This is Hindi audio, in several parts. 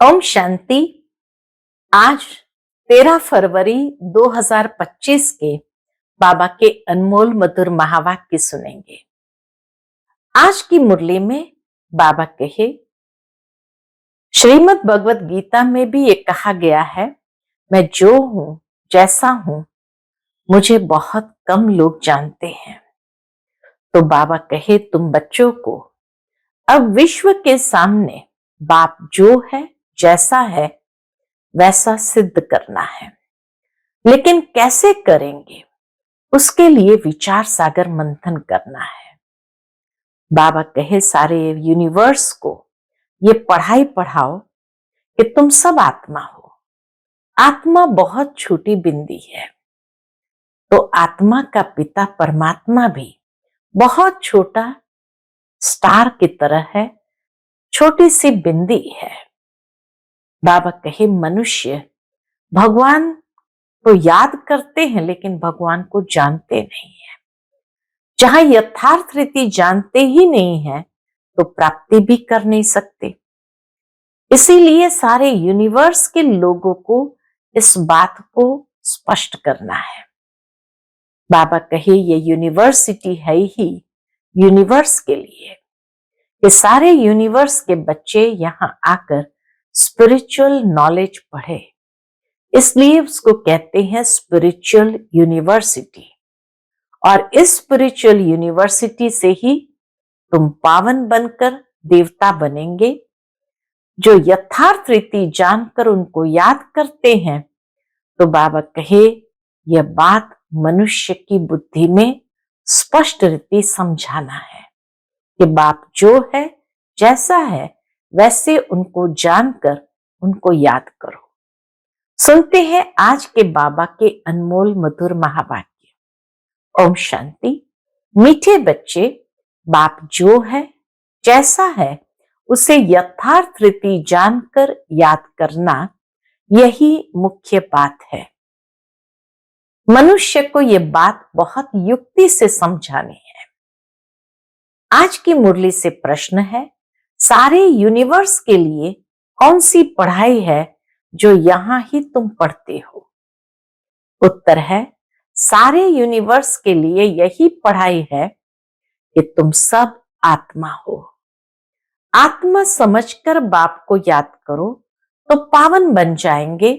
ओम शांति। आज 13 फरवरी 2025 के बाबा के अनमोल मधुर महावाक्य सुनेंगे। आज की मुरली में बाबा कहे, श्रीमद् भगवत गीता में भी ये कहा गया है, मैं जो हूं जैसा हूं मुझे बहुत कम लोग जानते हैं। तो बाबा कहे, तुम बच्चों को अब विश्व के सामने बाप जो है जैसा है वैसा सिद्ध करना है। लेकिन कैसे करेंगे, उसके लिए विचार सागर मंथन करना है। बाबा कहे, सारे यूनिवर्स को ये पढ़ाई पढ़ाओ कि तुम सब आत्मा हो। आत्मा बहुत छोटी बिंदी है, तो आत्मा का पिता परमात्मा भी बहुत छोटा स्टार की तरह है, छोटी सी बिंदी है। बाबा कहे, मनुष्य भगवान को याद करते हैं लेकिन भगवान को जानते नहीं है। जहां यथार्थ रीति जानते ही नहीं है तो प्राप्ति भी कर नहीं सकते। इसीलिए सारे यूनिवर्स के लोगों को इस बात को स्पष्ट करना है। बाबा कहे, ये यूनिवर्सिटी है ही यूनिवर्स के लिए, कि सारे यूनिवर्स के बच्चे यहां आकर स्पिरिचुअल नॉलेज पढ़े। इसलिए उसको कहते हैं स्पिरिचुअल यूनिवर्सिटी। और इस स्पिरिचुअल यूनिवर्सिटी से ही तुम पावन बनकर देवता बनेंगे। जो यथार्थ रीति जानकर उनको याद करते हैं, तो बाबा कहे, यह बात मनुष्य की बुद्धि में स्पष्ट रीति समझाना है कि बाप जो है जैसा है वैसे उनको जानकर उनको याद करो। सुनते हैं आज के बाबा के अनमोल मधुर महावाक्य। ओम शांति। मीठे बच्चे, बाप जो है जैसा है उसे यथार्थ रीति जानकर याद करना, यही मुख्य बात है। मनुष्य को यह बात बहुत युक्ति से समझानी है। आज की मुरली से प्रश्न है, सारे यूनिवर्स के लिए कौन सी पढ़ाई है जो यहां ही तुम पढ़ते हो? उत्तर है, सारे यूनिवर्स के लिए यही पढ़ाई है कि तुम सब आत्मा हो। आत्मा समझकर बाप को याद करो तो पावन बन जाएंगे।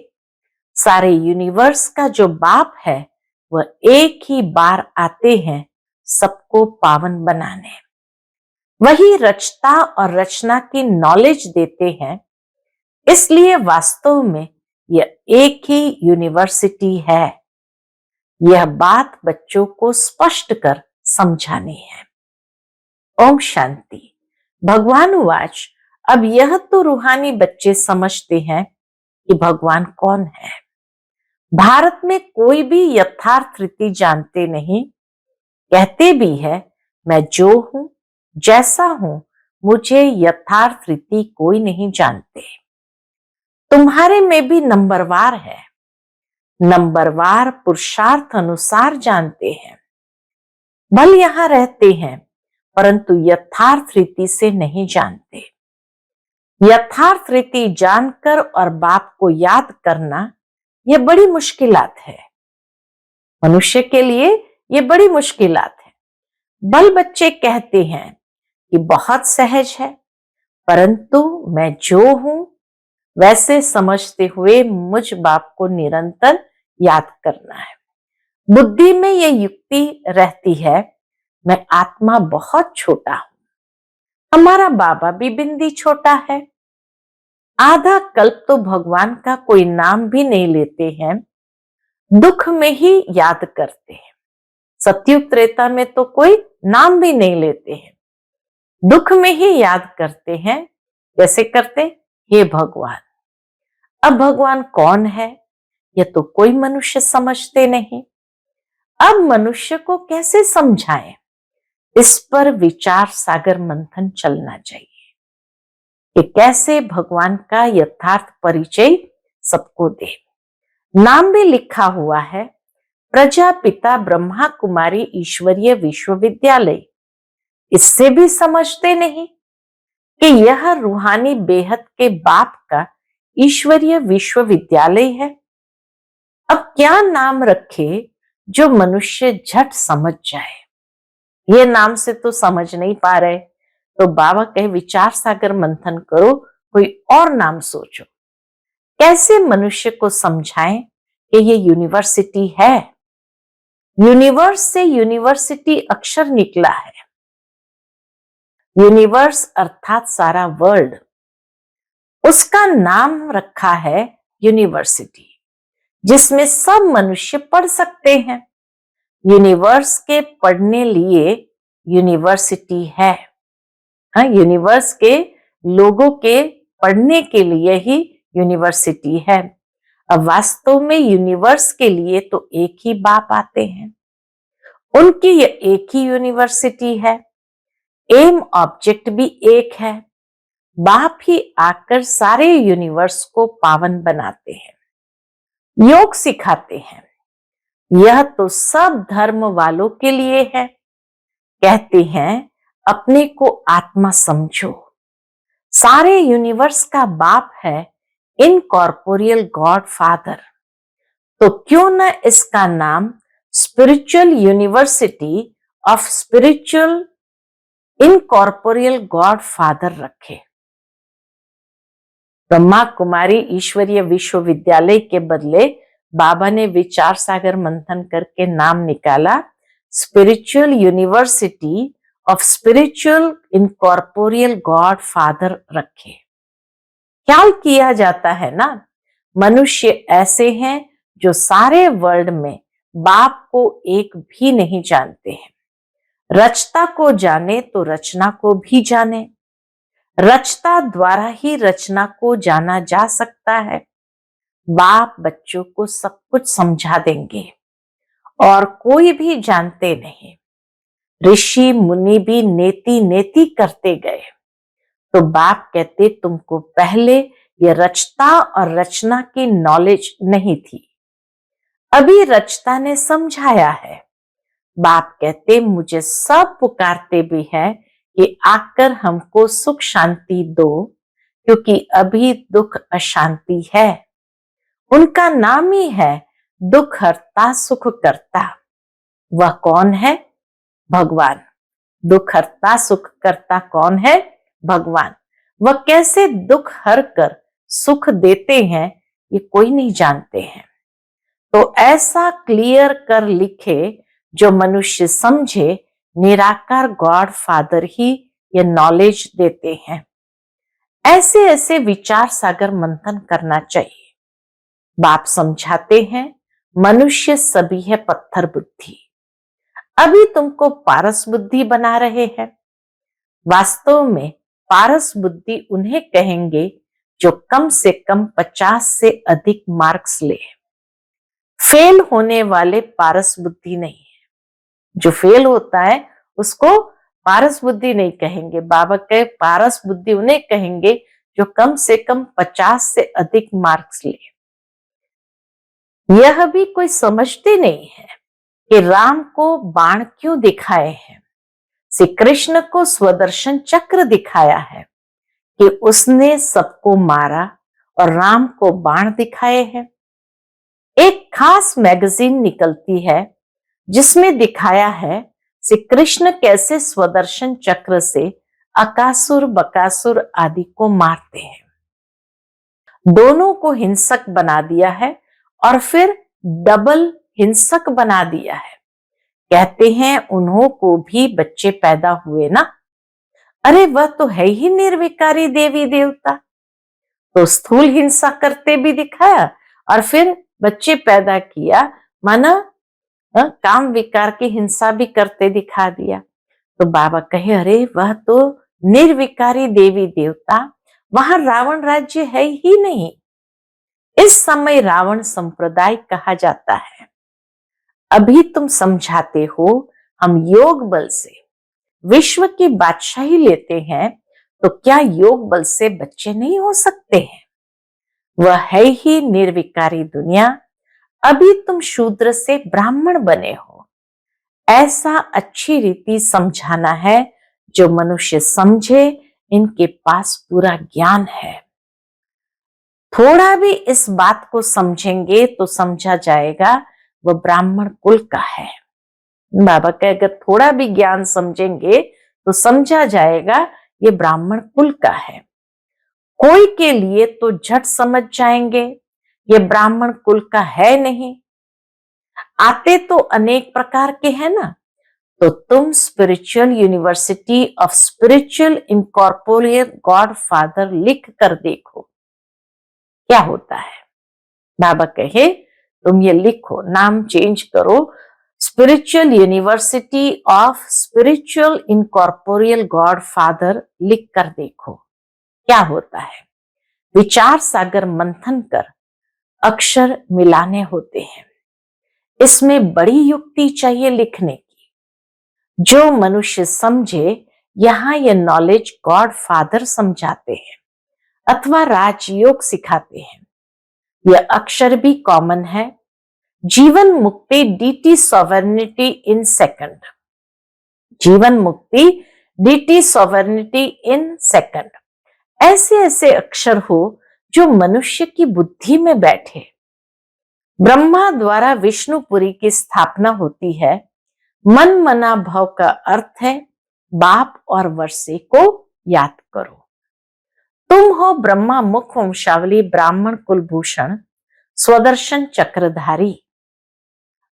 सारे यूनिवर्स का जो बाप है वह एक ही बार आते हैं सबको पावन बनाने। वही रचता और रचना की नॉलेज देते हैं। इसलिए वास्तव में यह एक ही यूनिवर्सिटी है। यह बात बच्चों को स्पष्ट कर समझानी है। ओम शांति। भगवान उवाच, अब यह तो रूहानी बच्चे समझते हैं कि भगवान कौन है। भारत में कोई भी यथार्थ रीति जानते नहीं। कहते भी है, मैं जो हूं जैसा हूं मुझे यथार्थ रीति कोई नहीं जानते। तुम्हारे में भी नंबरवार है। नंबरवार पुरुषार्थ अनुसार जानते हैं। भल यहां रहते हैं परंतु यथार्थ रीति से नहीं जानते। यथार्थ रीति जानकर और बाप को याद करना यह बड़ी मुश्किलात है। मनुष्य के लिए यह बड़ी मुश्किलात है। बल बच्चे कहते हैं कि बहुत सहज है, परंतु मैं जो हूं वैसे समझते हुए मुझ बाप को निरंतर याद करना है। बुद्धि में यह युक्ति रहती है, मैं आत्मा बहुत छोटा हूं। हमारा बाबा भी बिंदी छोटा है। आधा कल्प तो भगवान का कोई नाम भी नहीं लेते हैं, दुख में ही याद करते हैं। सतयुग त्रेता में तो कोई नाम भी नहीं लेते हैं, दुख में ही याद करते हैं। कैसे करते? हे भगवान। अब भगवान कौन है यह तो कोई मनुष्य समझते नहीं। अब मनुष्य को कैसे समझाएं? इस पर विचार सागर मंथन चलना चाहिए कि कैसे भगवान का यथार्थ परिचय सबको दे। नाम भी लिखा हुआ है, प्रजापिता ब्रह्मा कुमारी ईश्वरीय विश्वविद्यालय। इससे भी समझते नहीं कि यह रूहानी बेहद के बाप का ईश्वरीय विश्वविद्यालय है। अब क्या नाम रखे जो मनुष्य झट समझ जाए? ये नाम से तो समझ नहीं पा रहे, तो बाबा कहे विचार सागर मंथन करो, कोई और नाम सोचो। कैसे मनुष्य को समझाएं कि ये यूनिवर्सिटी है? यूनिवर्स से यूनिवर्सिटी अक्षर निकला है। यूनिवर्स अर्थात सारा वर्ल्ड, उसका नाम रखा है यूनिवर्सिटी, जिसमें सब मनुष्य पढ़ सकते हैं। यूनिवर्स के पढ़ने लिए यूनिवर्सिटी है। हाँ, यूनिवर्स के लोगों के पढ़ने के लिए ही यूनिवर्सिटी है। अब वास्तव में यूनिवर्स के लिए तो एक ही बाप आते हैं, उनकी ये एक ही यूनिवर्सिटी है। एम ऑब्जेक्ट भी एक है। बाप ही आकर सारे यूनिवर्स को पावन बनाते हैं, योग सिखाते हैं। यह तो सब धर्म वालों के लिए है। कहते हैं अपने को आत्मा समझो। सारे यूनिवर्स का बाप है इनकॉर्पोरियल गॉड फादर। तो क्यों न इसका नाम spiritual university of spiritual incorporeal God father रखे। ब्रह्मा कुमारी ईश्वरीय विश्वविद्यालय के बदले बाबा ने विचार सागर मंथन करके नाम निकाला spiritual university of spiritual incorporeal God father रखे। ख्याल किया जाता है ना, मनुष्य ऐसे हैं जो सारे वर्ल्ड में बाप को एक भी नहीं जानते हैं। रचता को जाने तो रचना को भी जाने। रचता द्वारा ही रचना को जाना जा सकता है। बाप बच्चों को सब कुछ समझा देंगे और कोई भी जानते नहीं। ऋषि मुनि भी नेति नेति करते गए, तो बाप कहते तुमको पहले ये रचता और रचना की नॉलेज नहीं थी, अभी रचता ने समझाया है। बाप कहते मुझे सब पुकारते भी है कि आकर हमको सुख शांति दो, क्योंकि अभी दुख अशांति है। उनका नाम ही है दुख हरता सुख करता। वह कौन है? भगवान। दुख हरता सुख करता कौन है? भगवान। वह कैसे दुख हर कर सुख देते हैं ये कोई नहीं जानते हैं। तो ऐसा क्लियर कर लिखे जो मनुष्य समझे, निराकार गॉड फादर ही ये नॉलेज देते हैं। ऐसे ऐसे विचार सागर मंथन करना चाहिए। बाप समझाते हैं मनुष्य सभी है पत्थर बुद्धि। अभी तुमको पारस बुद्धि बना रहे हैं। वास्तव में पारस बुद्धि उन्हें कहेंगे जो कम से कम 50 से अधिक मार्क्स ले। फेल होने वाले पारस बुद्धि नहीं है। जो फेल होता है उसको पारस बुद्धि नहीं कहेंगे। बाबा के पारस बुद्धि उन्हें कहेंगे जो कम से कम 50 से अधिक मार्क्स ले। यह भी कोई समझते नहीं है कि राम को बाण क्यों दिखाए हैं। श्री कृष्ण को स्वदर्शन चक्र दिखाया है कि उसने सबको मारा और राम को बाण दिखाए हैं। एक खास मैगजीन निकलती है जिसमें दिखाया है श्री कृष्ण कैसे स्वदर्शन चक्र से अकासुर बकासुर आदि को मारते हैं। दोनों को हिंसक बना दिया है और फिर डबल हिंसक बना दिया है। कहते हैं उन्हों को भी बच्चे पैदा हुए ना। अरे वह तो है ही निर्विकारी देवी देवता, तो स्थूल हिंसा करते भी दिखाया और फिर बच्चे पैदा किया, माना काम विकार की हिंसा भी करते दिखा दिया। तो बाबा कहे अरे वह तो निर्विकारी देवी देवता, वहां रावण राज्य है ही नहीं। इस समय रावण संप्रदाय कहा जाता है। अभी तुम समझाते हो हम योग बल से विश्व की बादशाही लेते हैं, तो क्या योग बल से बच्चे नहीं हो सकते हैं? वह है ही निर्विकारी दुनिया। अभी तुम शूद्र से ब्राह्मण बने हो। ऐसा अच्छी रीति समझाना है जो मनुष्य समझे, इनके पास पूरा ज्ञान है। थोड़ा भी इस बात को समझेंगे तो समझा जाएगा वह ब्राह्मण कुल का है। बाबा के अगर थोड़ा भी ज्ञान समझेंगे तो समझा जाएगा ये ब्राह्मण कुल का है। कोई के लिए तो झट समझ जाएंगे ये ब्राह्मण कुल का है नहीं। आते तो अनेक प्रकार के हैं ना, तो तुम spiritual university of spiritual incorporeal God father लिख कर देखो क्या होता है। बाबा कहे तुम ये लिखो, नाम चेंज करो, spiritual university of spiritual incorporeal God father लिख कर देखो क्या होता है। विचार सागर मंथन कर अक्षर मिलाने होते हैं। इसमें बड़ी युक्ति चाहिए लिखने की। जो मनुष्य समझे, यहां ये नॉलेज गॉड फादर समझाते हैं अथवा राजयोग सिखाते हैं। यह अक्षर भी कॉमन है। जीवन मुक्ति डीटी सॉवर्निटी इन सेकंड, जीवन मुक्ति डीटी सॉवर्निटी इन सेकंड, ऐसे ऐसे अक्षर हो जो मनुष्य की बुद्धि में बैठे। ब्रह्मा द्वारा विष्णुपुरी की स्थापना होती है। मन मना भाव का अर्थ है बाप और वर्षे को याद करो। तुम हो ब्रह्मा मुख वंशावली ब्राह्मण कुलभूषण स्वदर्शन चक्रधारी।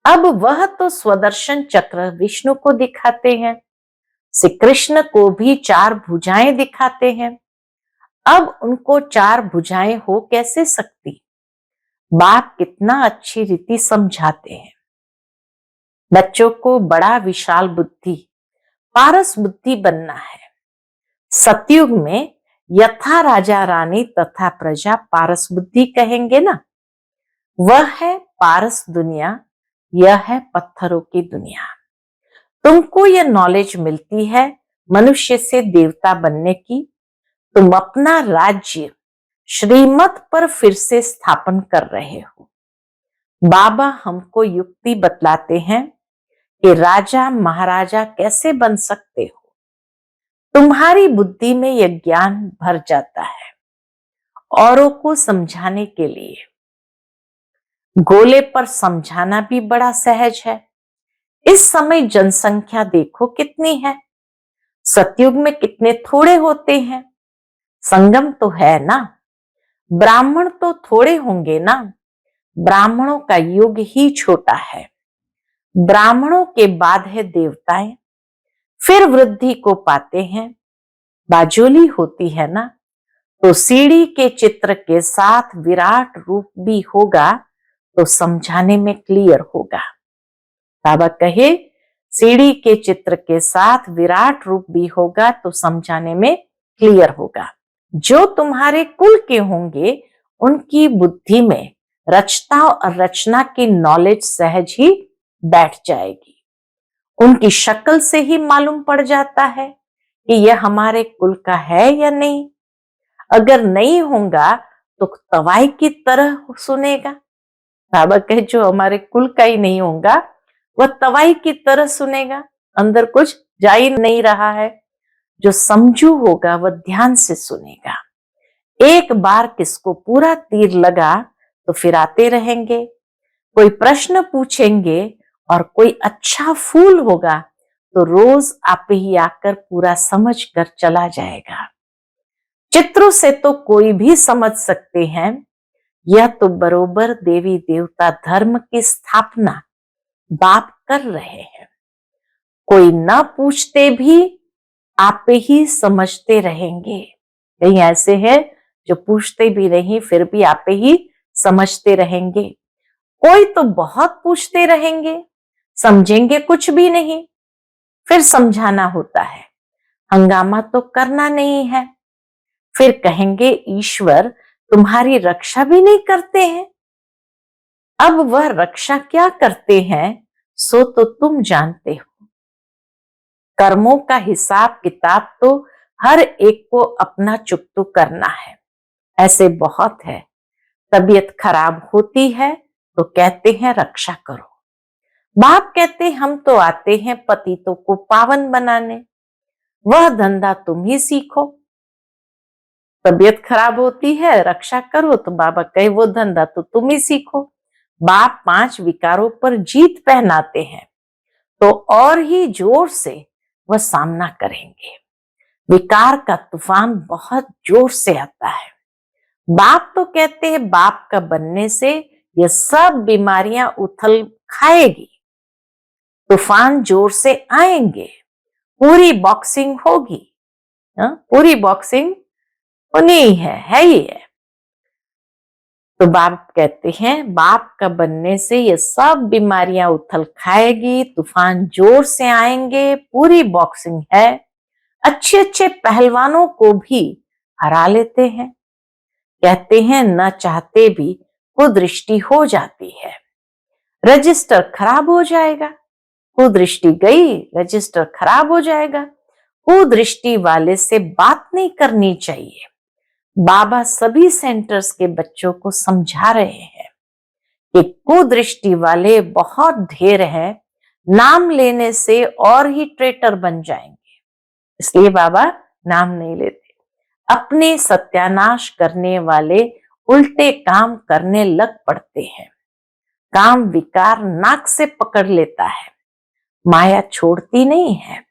अब वह तो स्वदर्शन चक्र विष्णु को दिखाते हैं, श्री कृष्ण को भी 4 भुजाएं दिखाते हैं। अब उनको 4 भुजाएं हो कैसे सकती। बाप कितना अच्छी रीति समझाते हैं। बच्चों को बड़ा विशाल बुद्धि, पारस बुद्धि बनना है। सतयुग में यथा राजा रानी तथा प्रजा पारस बुद्धि कहेंगे ना, वह है पारस दुनिया, यह है पत्थरों की दुनिया। तुमको यह नॉलेज मिलती है मनुष्य से देवता बनने की। तुम अपना राज्य श्रीमत पर फिर से स्थापन कर रहे हो। बाबा हमको युक्ति बतलाते हैं कि राजा महाराजा कैसे बन सकते हो। तुम्हारी बुद्धि में यह ज्ञान भर जाता है औरों को समझाने के लिए। गोले पर समझाना भी बड़ा सहज है। इस समय जनसंख्या देखो कितनी है। सतयुग में कितने थोड़े होते हैं। संगम तो है ना, ब्राह्मण तो थोड़े होंगे ना। ब्राह्मणों का युग ही छोटा है। ब्राह्मणों के बाद है देवताएं, फिर वृद्धि को पाते हैं। बाजोली होती है ना, तो सीढ़ी के चित्र के साथ विराट रूप भी होगा तो समझाने में क्लियर होगा। बाबा कहे सीढ़ी के चित्र के साथ विराट रूप भी होगा तो समझाने में क्लियर होगा। जो तुम्हारे कुल के होंगे उनकी बुद्धि में रचता और रचना की नॉलेज सहज ही बैठ जाएगी। उनकी शक्ल से ही मालूम पड़ जाता है कि यह हमारे कुल का है या नहीं। अगर नहीं होगा तो तवाई की तरह सुनेगा। बाबा कहे जो हमारे कुल का ही नहीं होगा वह तवाई की तरह सुनेगा, अंदर कुछ जा ही नहीं रहा है। जो समझू होगा वह ध्यान से सुनेगा। एक बार किसको पूरा तीर लगा तो फिर आते रहेंगे। कोई प्रश्न पूछेंगे और कोई अच्छा फूल होगा तो रोज आप ही आकर पूरा समझ कर चला जाएगा। चित्रों से तो कोई भी समझ सकते हैं। यह तो बरोबर देवी देवता धर्म की स्थापना बाप कर रहे हैं। कोई ना पूछते भी आप ही समझते रहेंगे। कहीं ऐसे है जो पूछते भी नहीं फिर भी आप ही समझते रहेंगे। कोई तो बहुत पूछते रहेंगे, समझेंगे कुछ भी नहीं। फिर समझाना होता है, हंगामा तो करना नहीं है। फिर कहेंगे ईश्वर तुम्हारी रक्षा भी नहीं करते हैं। अब वह रक्षा क्या करते हैं सो तो तुम जानते हो। कर्मों का हिसाब किताब तो हर एक को अपना चुकतू करना है। ऐसे बहुत है, तबीयत खराब होती है तो कहते हैं रक्षा करो। बाप कहते हम तो आते हैं पतितों को पावन बनाने, वह धंधा तुम ही सीखो। तबीयत खराब होती है, रक्षा करो, तो बाबा कहे वो धंधा तो तुम ही सीखो। बाप 5 विकारों पर जीत पहनाते हैं तो और ही जोर से वह सामना करेंगे। विकार का तूफान बहुत जोर से आता है। बाप तो कहते हैं बाप का बनने से ये सब बीमारियां उथल खाएगी, तूफान जोर से आएंगे, पूरी बॉक्सिंग होगी। पूरी बॉक्सिंग होनी है ही है। तो बाप कहते हैं बाप का बनने से ये सब बीमारियां उथल खाएगी, तूफान जोर से आएंगे, पूरी बॉक्सिंग है। अच्छे अच्छे पहलवानों को भी हरा लेते हैं। कहते हैं न चाहते भी कुदृष्टि हो जाती है, रजिस्टर खराब हो जाएगा। कुदृष्टि गई, रजिस्टर खराब हो जाएगा। कुदृष्टि वाले से बात नहीं करनी चाहिए। बाबा सभी सेंटर्स के बच्चों को समझा रहे हैं कि कुदृष्टि वाले बहुत ढेर हैं, नाम लेने से और ही ट्रेटर बन जाएंगे, इसलिए बाबा नाम नहीं लेते। अपने सत्यानाश करने वाले उल्टे काम करने लग पड़ते हैं। काम विकार नाक से पकड़ लेता है, माया छोड़ती नहीं है।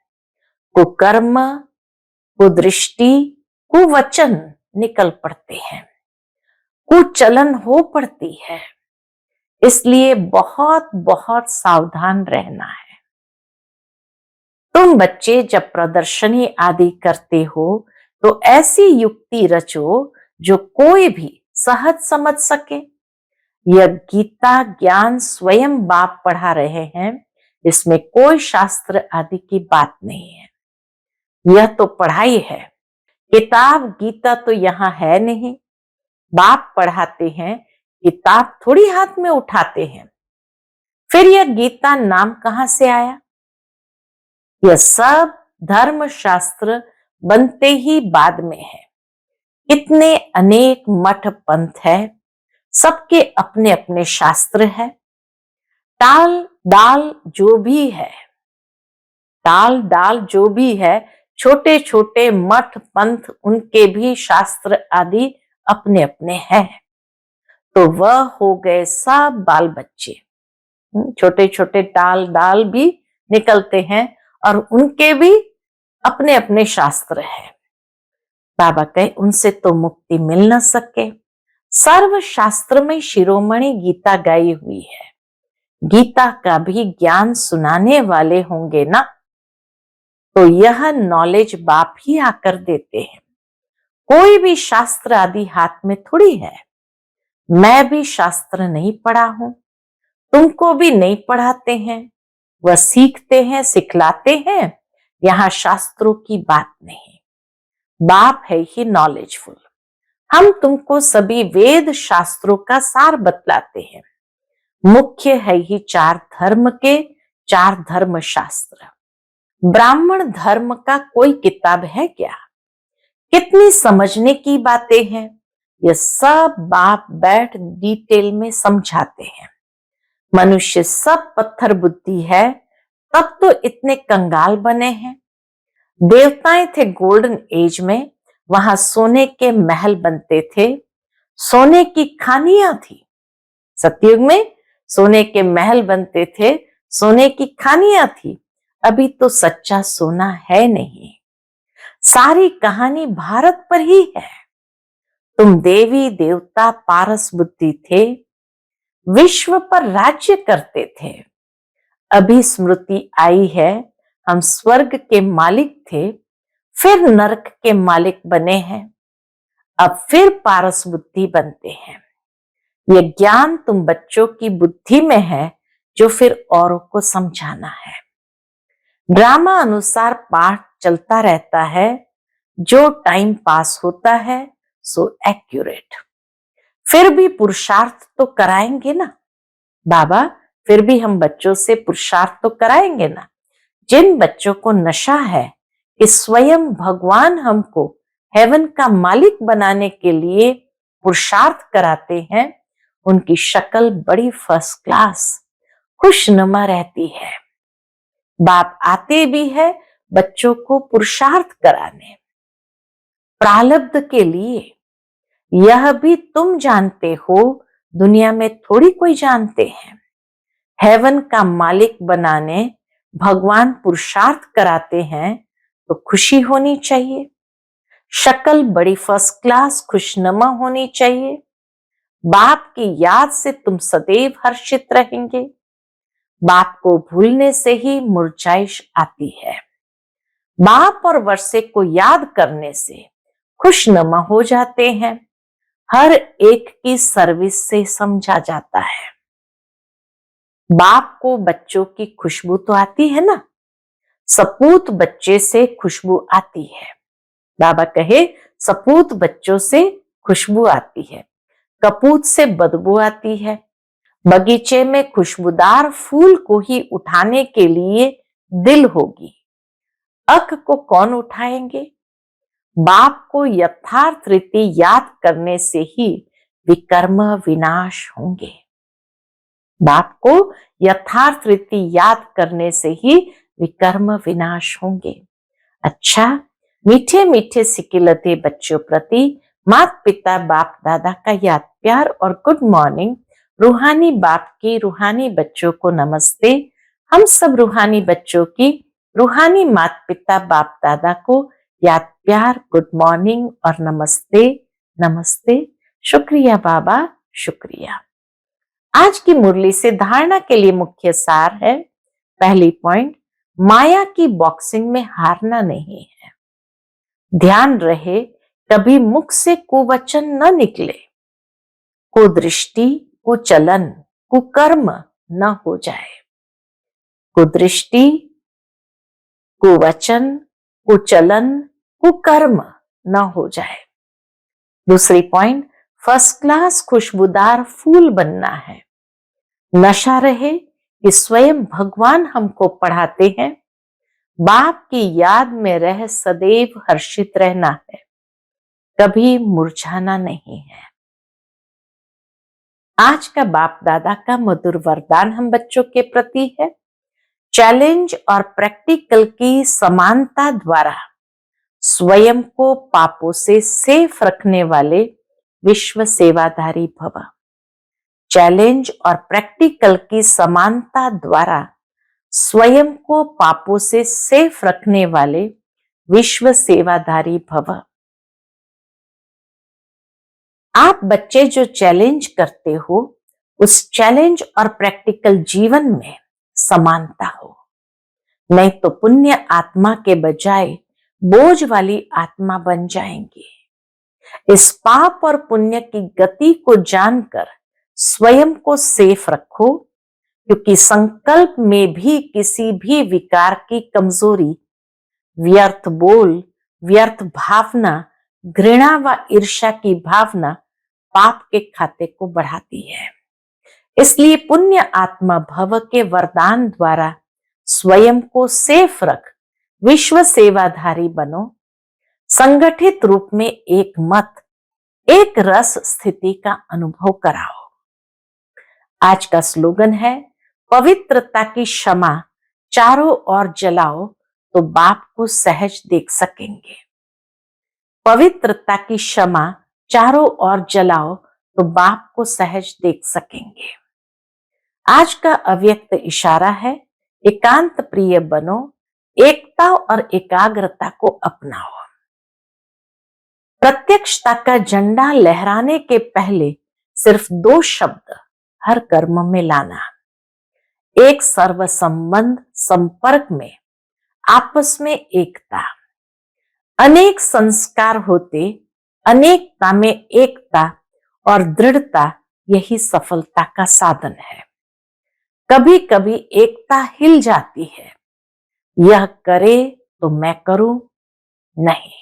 कुकर्म, कुदृष्टि, कुवचन निकल पड़ते हैं, कुचलन हो पड़ती है। इसलिए बहुत बहुत सावधान रहना है। तुम बच्चे जब प्रदर्शनी आदि करते हो तो ऐसी युक्ति रचो जो कोई भी सहज समझ सके। यह गीता ज्ञान स्वयं बाप पढ़ा रहे हैं, इसमें कोई शास्त्र आदि की बात नहीं है। यह तो पढ़ाई है, किताब गीता तो यहाँ है नहीं। बाप पढ़ाते हैं, किताब थोड़ी हाथ में उठाते हैं। फिर यह गीता नाम कहां से आया? यह सब धर्म शास्त्र बनते ही बाद में है। इतने अनेक मठ पंथ है, सबके अपने अपने शास्त्र है। टाल डाल जो भी है, टाल डाल जो भी है, छोटे छोटे मठ पंथ, उनके भी शास्त्र आदि अपने अपने हैं। तो वह हो गए सब बाल बच्चे। छोटे छोटे टाल डाल भी निकलते हैं और उनके भी अपने अपने शास्त्र हैं। बाबा कहे उनसे तो मुक्ति मिल न सके। सर्व शास्त्र में शिरोमणि गीता गाई हुई है। गीता का भी ज्ञान सुनाने वाले होंगे ना, तो यह नॉलेज बाप ही आकर देते हैं। कोई भी शास्त्र आदि हाथ में थोड़ी है। मैं भी शास्त्र नहीं पढ़ा हूं, तुमको भी नहीं पढ़ाते हैं। वह सीखते हैं, सिखलाते हैं। यहां शास्त्रों की बात नहीं, बाप है ही नॉलेजफुल। हम तुमको सभी वेद शास्त्रों का सार बतलाते हैं। मुख्य है ही 4 धर्म के 4 धर्म शास्त्र। ब्राह्मण धर्म का कोई किताब है क्या? कितनी समझने की बातें हैं। ये सब बाप बैठ डिटेल में समझाते हैं। मनुष्य सब पत्थर बुद्धि है, तब तो इतने कंगाल बने हैं। देवताएं थे गोल्डन एज में, वहां सोने के महल बनते थे, सोने की खानियां थी। सतयुग में सोने के महल बनते थे, सोने की खानियां थी। अभी तो सच्चा सोना है नहीं। सारी कहानी भारत पर ही है। तुम देवी देवता पारस बुद्धि थे, विश्व पर राज्य करते थे। अभी स्मृति आई है, हम स्वर्ग के मालिक थे, फिर नरक के मालिक बने हैं, अब फिर पारस बुद्धि बनते हैं। ये ज्ञान तुम बच्चों की बुद्धि में है, जो फिर औरों को समझाना है। ड्रामा अनुसार पाठ चलता रहता है, जो टाइम पास होता है सो एक्यूरेट। फिर भी पुरुषार्थ तो कराएंगे ना बाबा, फिर भी हम बच्चों से पुरुषार्थ तो कराएंगे ना। जिन बच्चों को नशा है कि स्वयं भगवान हमको हेवन का मालिक बनाने के लिए पुरुषार्थ कराते हैं, उनकी शक्ल बड़ी फर्स्ट क्लास खुशनुमा रहती है। बाप आते भी है बच्चों को पुरुषार्थ कराने। प्रारब्ध के लिए। यह भी तुम जानते हो, दुनिया में थोड़ी कोई जानते हैं। हेवन का मालिक बनाने भगवान पुरुषार्थ कराते हैं तो खुशी होनी चाहिए। शक्ल बड़ी फर्स्ट क्लास खुशनुमा होनी चाहिए। बाप की याद से तुम सदैव हर्षित रहेंगे। बाप को भूलने से ही मुरझाइश आती है। बाप और वर्षे को याद करने से खुशनुमा हो जाते हैं। हर एक की सर्विस से समझा जाता है। बाप को बच्चों की खुशबू तो आती है ना, सपूत बच्चे से खुशबू आती है। बाबा कहे सपूत बच्चों से खुशबू आती है, कपूत से बदबू आती है। बगीचे में खुशबूदार फूल को ही उठाने के लिए दिल होगी, अक को कौन उठाएंगे। बाप को यथार्थ रीति याद करने से ही विकर्म विनाश होंगे। बाप को यथार्थ रीति याद करने से ही विकर्म विनाश होंगे। अच्छा, मीठे मीठे सिकिलते बच्चों प्रति माता पिता बाप दादा का याद प्यार और गुड मॉर्निंग। रूहानी बाप की रूहानी बच्चों को नमस्ते। हम सब रूहानी बच्चों की रूहानी माता पिता बाप दादा को याद प्यार गुड मॉर्निंग और नमस्ते नमस्ते। शुक्रिया बाबा, शुक्रिया। आज की मुरली से धारणा के लिए मुख्य सार है। पहली पॉइंट, माया की बॉक्सिंग में हारना नहीं है। ध्यान रहे कभी मुख से कुवचन न निकले, कुदृष्टि कुचलन कुकर्म न हो जाए। कुदृष्टि कुवचन कुचलन कुकर्म न हो जाए। दूसरी पॉइंट, फर्स्ट क्लास खुशबूदार फूल बनना है। नशा रहे कि स्वयं भगवान हमको पढ़ाते हैं। बाप की याद में रह सदैव हर्षित रहना है, कभी मुरझाना नहीं है। आज का बाप दादा का मधुर वरदान हम बच्चों के प्रति है। चैलेंज और प्रैक्टिकल की समानता द्वारा स्वयं को पापों से सेफ रखने वाले विश्व सेवाधारी भव। चैलेंज और प्रैक्टिकल की समानता द्वारा स्वयं को पापों से सेफ रखने वाले विश्व सेवाधारी भव। आप बच्चे जो चैलेंज करते हो, उस चैलेंज और प्रैक्टिकल जीवन में समानता हो, नहीं तो पुण्य आत्मा के बजाय बोझ वाली आत्मा बन जाएंगे। इस पाप और पुण्य की गति को जानकर स्वयं को सेफ रखो, क्योंकि संकल्प में भी किसी भी विकार की कमजोरी, व्यर्थ बोल, व्यर्थ भावना, घृणा व ईर्ष्या की भावना पाप के खाते को बढ़ाती है। इसलिए पुण्य आत्मा भव के वरदान द्वारा स्वयं को सेफ रख विश्व सेवाधारी बनो। संगठित रूप में एक मत, एक रस स्थिति का अनुभव कराओ। आज का स्लोगन है, पवित्रता की क्षमा चारों ओर जलाओ तो बाप को सहज देख सकेंगे। पवित्रता की क्षमा चारों ओर जलाओ तो बाप को सहज देख सकेंगे। आज का अव्यक्त इशारा है, एकांत प्रिय बनो, एकता और एकाग्रता को अपनाओ। प्रत्यक्षता का झंडा लहराने के पहले सिर्फ 2 शब्द हर कर्म में लाना। एक, सर्व संबंध संपर्क में आपस में एकता। अनेक संस्कार होते, अनेकता में एकता और दृढ़ता यही सफलता का साधन है। कभी कभी एकता हिल जाती है, यह करे तो मैं करूं नहीं।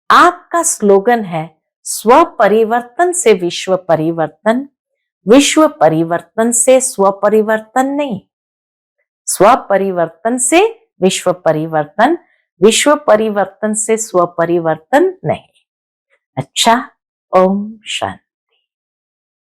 आपका स्लोगन है, स्व परिवर्तन से विश्व परिवर्तन, विश्व परिवर्तन से स्व परिवर्तन नहीं। स्व परिवर्तन से विश्व परिवर्तन, विश्व परिवर्तन से स्व परिवर्तन नहीं। अच्छा, ओम शांति।